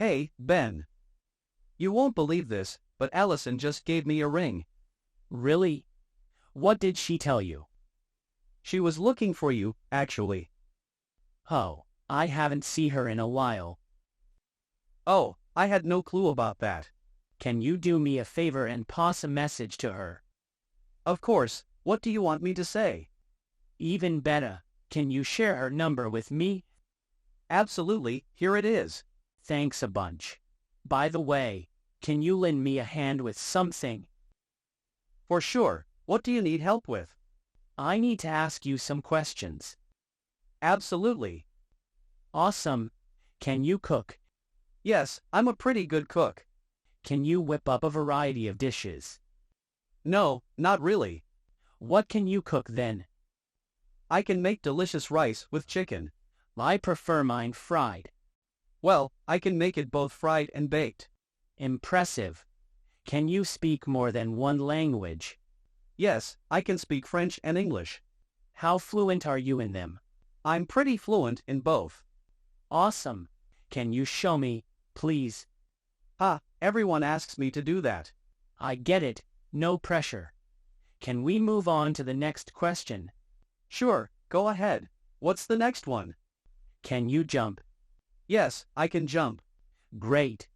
Hey, Ben. You won't believe this, but Allison just gave me a ring. Really? What did she tell you? She was looking for you, actually. Oh, I haven't seen her in a while. Oh, I had no clue about that. Can you do me a favor and pass a message to her? Of course, what do you want me to say? Even better, can you share her number with me? Absolutely, here it is. Thanks a bunch. By the way, can you lend me a hand with something? For sure, what do you need help with? I need to ask you some questions. Absolutely. Awesome. Can you cook? Yes, I'm a pretty good cook. Can you whip up a variety of dishes? No, not really. What can you cook then? I can make delicious rice with chicken. I prefer mine fried. Well, I can make it both fried and baked. Impressive. Can you speak more than one language? Yes, I can speak French and English. How fluent are you in them? I'm pretty fluent in both. Awesome. Can you show me, please? Everyone asks me to do that. I get it, no pressure. Can we move on to the next question? Sure, go ahead. What's the next one? Can you jump? Yes, I can jump. Great.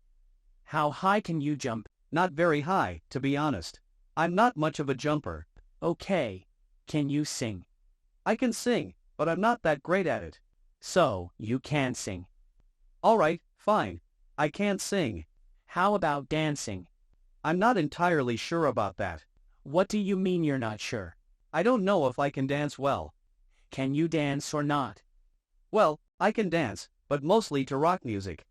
How high can you jump? Not very high, to be honest. I'm not much of a jumper. Okay. Can you sing? I can sing, but I'm not that great at it. So, you can sing. All right, fine. I can't sing. How about dancing? I'm not entirely sure about that. What do you mean you're not sure? I don't know if I can dance well. Can you dance or not? Well, I can dance, but mostly to rock music.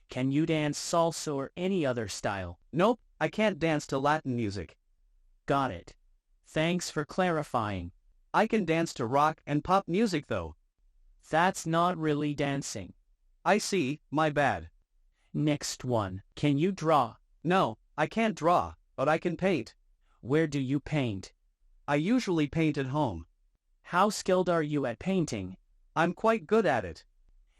Can you dance salsa or any other style? Nope, I can't dance to Latin music. Got it. Thanks for clarifying. I can dance to rock and pop music though. That's not really dancing. I see, my bad. Next one. Can you draw? No, I can't draw, but I can paint. Where do you paint? I usually paint at home. How skilled are you at painting? I'm quite good at it.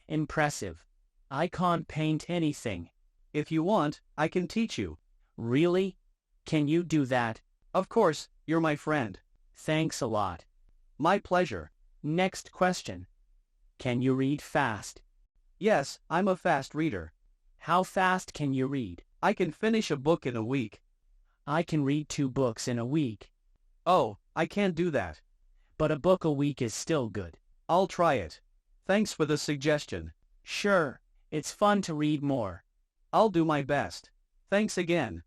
Impressive. I can't paint anything. If you want, I can teach you. Really? Can you do that? Of course, you're my friend. Thanks a lot. My pleasure. Next question. Can you read fast? Yes, I'm a fast reader. How fast can you read? I can finish a book in a week. I can read 2 books in a week. Oh, I can't do that. But a book a week is still good. I'll try it. Thanks for the suggestion. Sure, it's fun to read more. I'll do my best. Thanks again.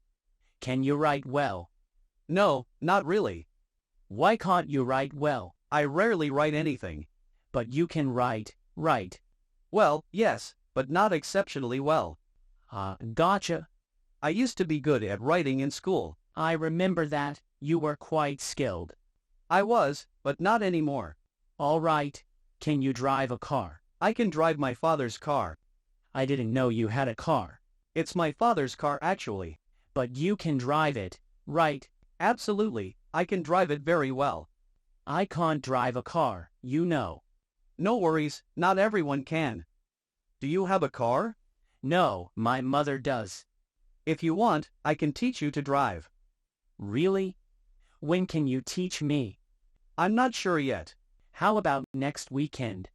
Can you write well? No, not really. Why can't you write well? I rarely write anything. But you can write, right? Well, yes, but not exceptionally well. Gotcha. I used to be good at writing in school. I remember that. You were quite skilled. I was, but not anymore. All right. Can you drive a car? I can drive my father's car. I didn't know you had a car. It's my father's car actually. But you can drive it, right? Absolutely, I can drive it very well. I can't drive a car, you know. No worries, not everyone can. Do you have a car? No, my mother does. If you want, I can teach you to drive. Really? When can you teach me? I'm not sure yet. How about next weekend?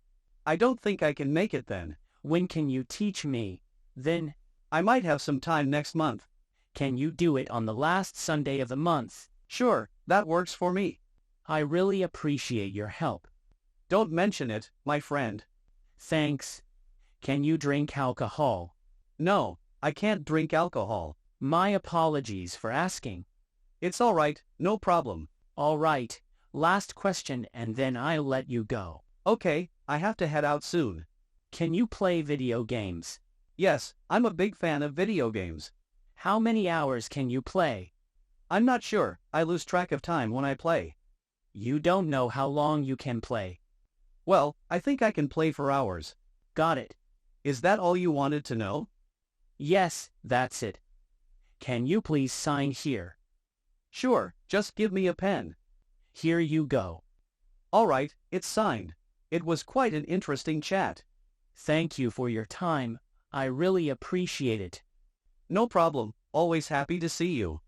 I don't think I can make it then. When can you teach me? Then, I might have some time next month. can you do it on the last Sunday of the month? Sure, that works for me. I really appreciate your help. Don't mention it, my friend. Thanks. Can you drink alcohol? No, I can't drink alcohol. My apologies for asking. It's all right, no problem. All right, last question and then I'll let you go. Okay, I have to head out soon. Can you play video games? Yes, I'm a big fan of video games. How many hours can you play? I'm not sure, I lose track of time when I play. You don't know how long you can play. Well, I think I can play for hours. Got it. Is that all you wanted to know? Yes, that's it. Can you please sign here? Sure, just give me a pen. Here you go. All right, it's signed. It was quite an interesting chat. Thank you for your time. I really appreciate it. No problem, always happy to see you.